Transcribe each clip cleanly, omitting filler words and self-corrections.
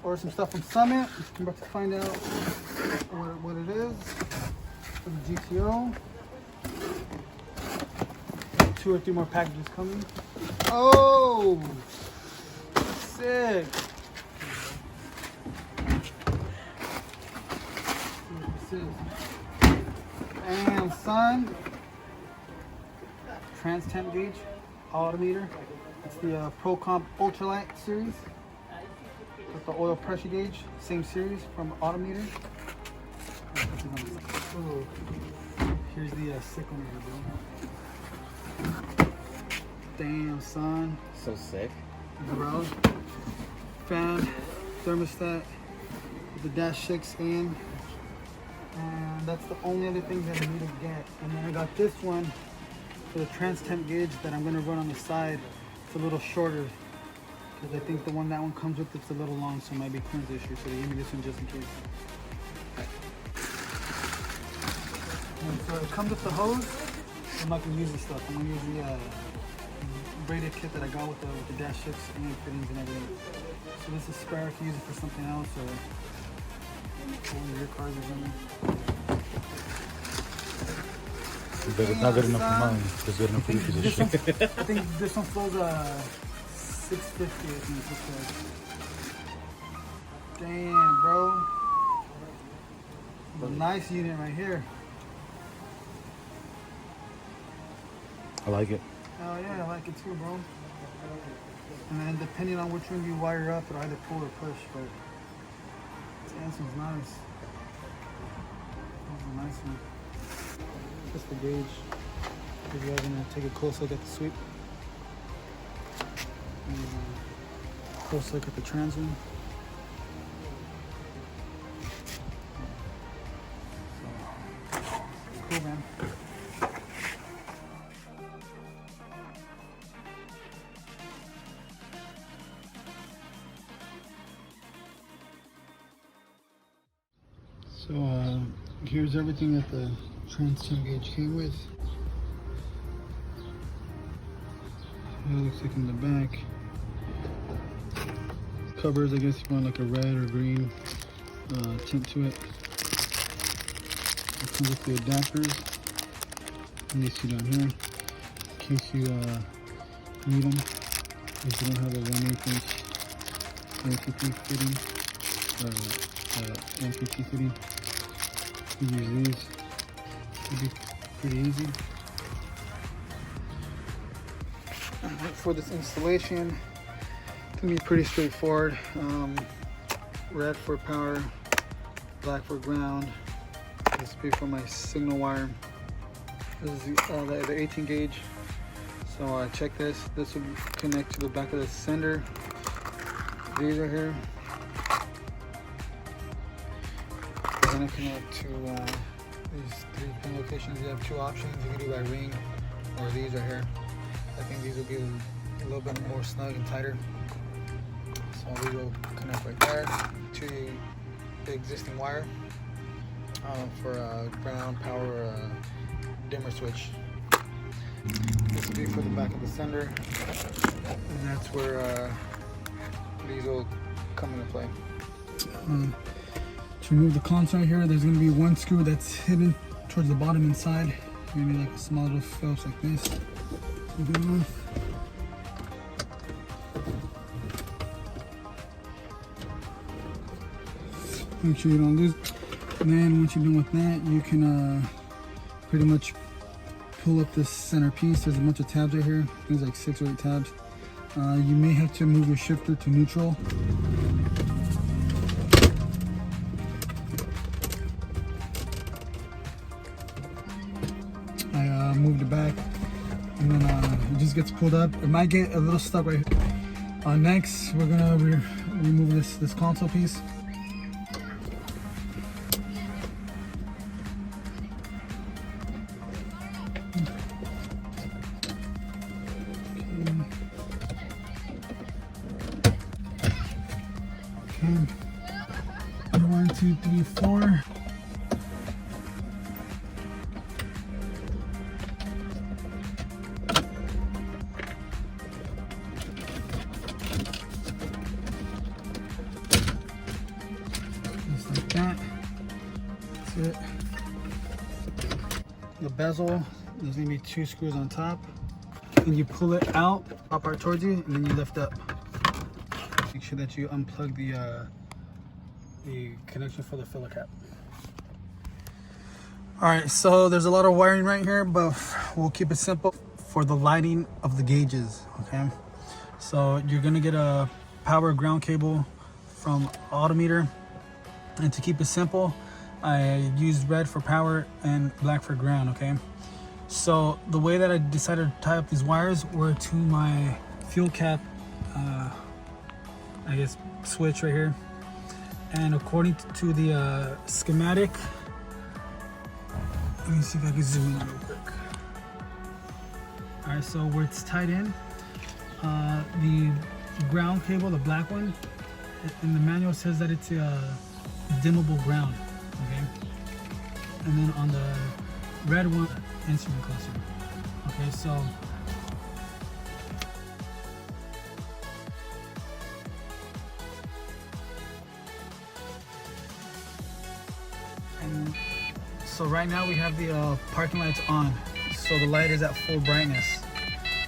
Ordered some stuff from Summit. I'm about to find out what it is. For the GTO. 2 or 3 more packages coming. Oh, sick. Damn, son. Trans temp gauge, altimeter. It's the Pro Comp Ultralight series. With the oil pressure gauge, same series from altimeter. Oh, here's the cyclometer, bro. Damn, son. So sick. Bro. Fan, thermostat, with the -6 in. And that's the only other thing that I need to get. And then I got this one for the trans temp gauge that I'm gonna run on the side. It's a little shorter because I think the one that one comes with it's a little long, so it might be clearance issue. So they gave me this one just in case. And so it comes with the hose. I'm not gonna use this stuff. I'm gonna use the braided kit that I got with the -6 and fittings and everything. So this is spare if you use it for something else or one of your cars or something. But it's not good enough for mine. It's good enough for your position. I think this one flows $650. I think this one. Damn, bro. The nice unit right here. I like it. Oh yeah, I like it too, bro. And then depending on which one you wire up, it'll either pull or push, but this one's nice. That's a nice one. Just the gauge. If you guys are gonna take a close look at the sweep. And close look at the trans one. So, cool, man. So here's everything that the trans temp gauge came with. It looks like in the back. Covers, I guess you want like a red or green tint to it. It comes with the adapters. And these two down here, in case you need them. If you don't have a 1/8 inch MPT fitting or MPT fitting. You use these. It'd be pretty easy. For this installation, it's gonna be pretty straightforward. Red for power, black for ground. This will be for my signal wire. This is the 18 gauge. So I check this. This will connect to the back of the sender. These are here. Then I connect to these 3 pin locations. You have 2 options. You can do by ring or these right here. I think these will be a little bit more snug and tighter. So we will connect right there to the existing wire for a ground, power, dimmer switch. This will be for the back of the sender, and that's where these will come into play. To remove the console right here, there's going to be 1 screw that's hidden towards the bottom inside. You're going to need like a small little Phillips like this. Make sure you don't lose. And then once you're done with that, you can pretty much pull up this center piece. There's a bunch of tabs right here. There's like 6 or 8 tabs. You may have to move your shifter to neutral. I moved it back, and then it just gets pulled up. It might get a little stuck right here. Next, we're gonna remove this console piece. Okay. 1, 2, 3, 4. that. That's it. The bezel, there's gonna be 2 screws on top, and you pull it out, top part towards you, and then you lift up. Make sure that you unplug the connection for the filler cap. All right, so there's a lot of wiring right here, but we'll keep it simple for the lighting of the gauges, okay? So you're gonna get a power ground cable from Autometer, and to keep it simple, I used red for power and black for ground, okay? So the way that I decided to tie up these wires were to my fuel cap, I guess, switch right here. And according to the schematic, let me see if I can zoom in real quick. All right, so where it's tied in, the ground cable, the black one, in the manual says that it's a dimmable ground, okay? And then on the red one, instrument cluster. Okay, so right now we have the parking lights on, so the light is at full brightness.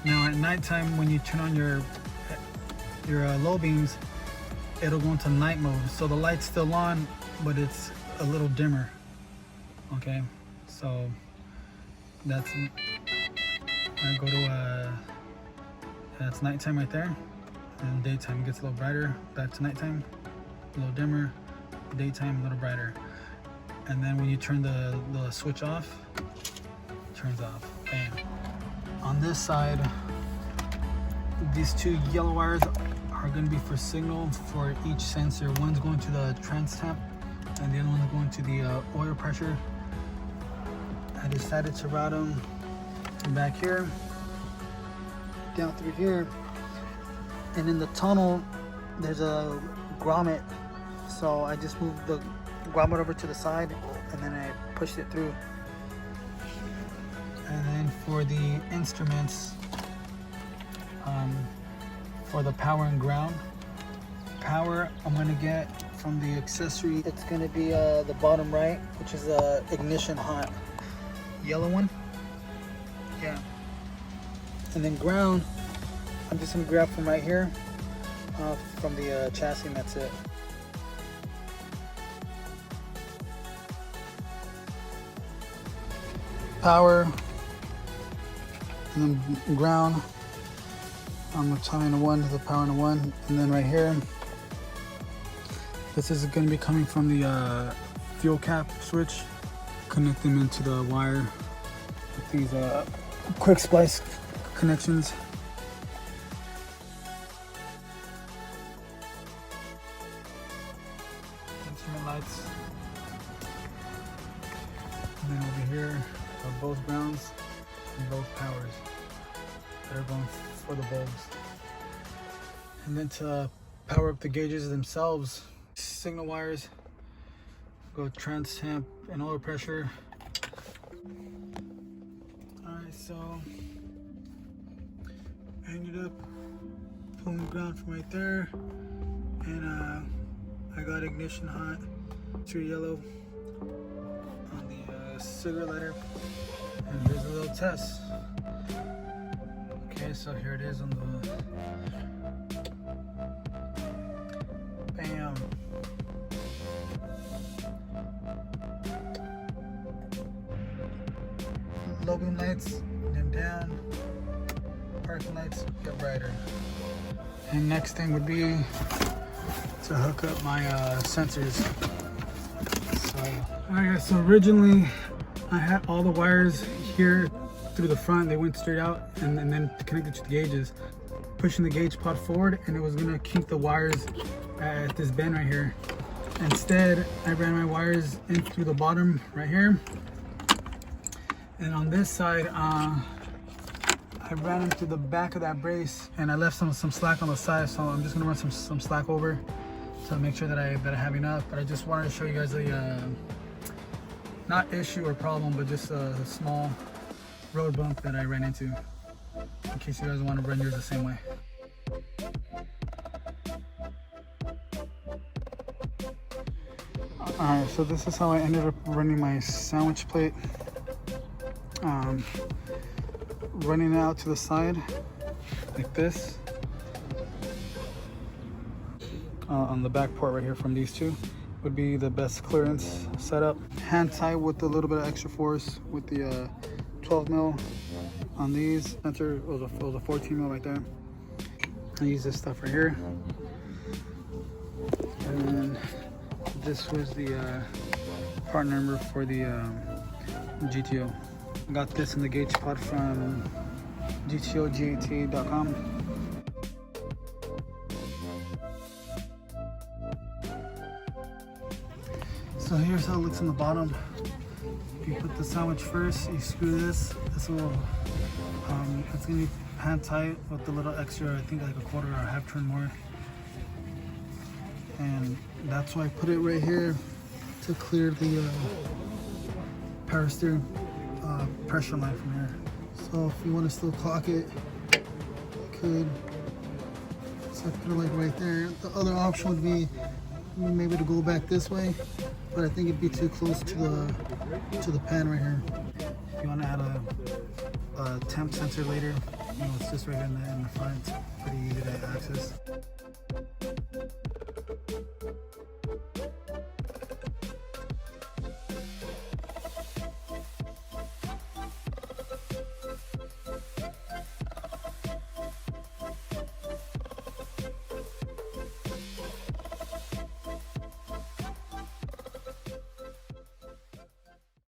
Now at nighttime, when you turn on your low beams, it'll go into night mode, so the light's still on, but it's a little dimmer. Okay, so that's, I go to that's nighttime right there, and daytime gets a little brighter. Back to nighttime, a little dimmer, daytime a little brighter. And then when you turn the switch off, it turns off. Bam. On this side, these 2 yellow wires are going to be for signal for each sensor. One's going to the trans temp, and the other one's going to the oil pressure. I decided to route them from back here down through here, and in the tunnel there's a grommet, so I just moved the grommet over to the side, and then I pushed it through. And then for the instruments, for the power and ground, power I'm gonna get from the accessory. It's gonna be the bottom right, which is the ignition hot yellow one. Yeah. And then ground, I'm just gonna grab from right here, from the chassis, and that's it. Power, and then ground. I'm tying the one to the power and the one, and then right here, this is going to be coming from the fuel cap switch. Connect them into the wire with these quick splice connections. Instrument lights, and then over here are both grounds and both powers that are going for the bulbs. And then to power up the gauges themselves, signal wires go trans temp and oil pressure. Alright, so I ended up pulling the ground from right there, and I got ignition hot, 2 yellow on the cigarette lighter, and here's a little test. Okay, so here it is on the, bam. Low beam lights, then down, parking lights get brighter. And next thing would be to hook up my sensors. So, alright, so originally I had all the wires here through the front. They went straight out and then connected to the gauges, pushing the gauge pod forward, and it was gonna keep the wires at this bend right here. Instead, I ran my wires in through the bottom right here, and on this side I ran them through the back of that brace, and I left some slack on the side, so I'm just gonna run some slack over to make sure that I have enough. But I just wanted to show you guys a not issue or problem, but just a small road bump that I ran into, in case you guys want to run yours the same way. Alright, so this is how I ended up running my sandwich plate. Running it out to the side like this. On the back port right here from these two would be the best clearance setup. Hand tight with a little bit of extra force with the 12 mil on these. Center was a 14 mil right there. I use this stuff right here. And then this was the part number for the GTO. Got this in the gauge pod from GTO.com. So here's how it looks on the bottom. If you put the sandwich first, you screw this. This will, it's gonna be hand tight with a little extra, I think like a quarter or a half turn more. And that's why I put it right here to clear the power steer pressure line from here. So if you want to still clock it, you could. So I put it like right there. The other option would be maybe to go back this way, but I think it'd be too close to the pan right here. If you want to add a temp sensor later, you know, it's just right in the front. It's pretty easy to access.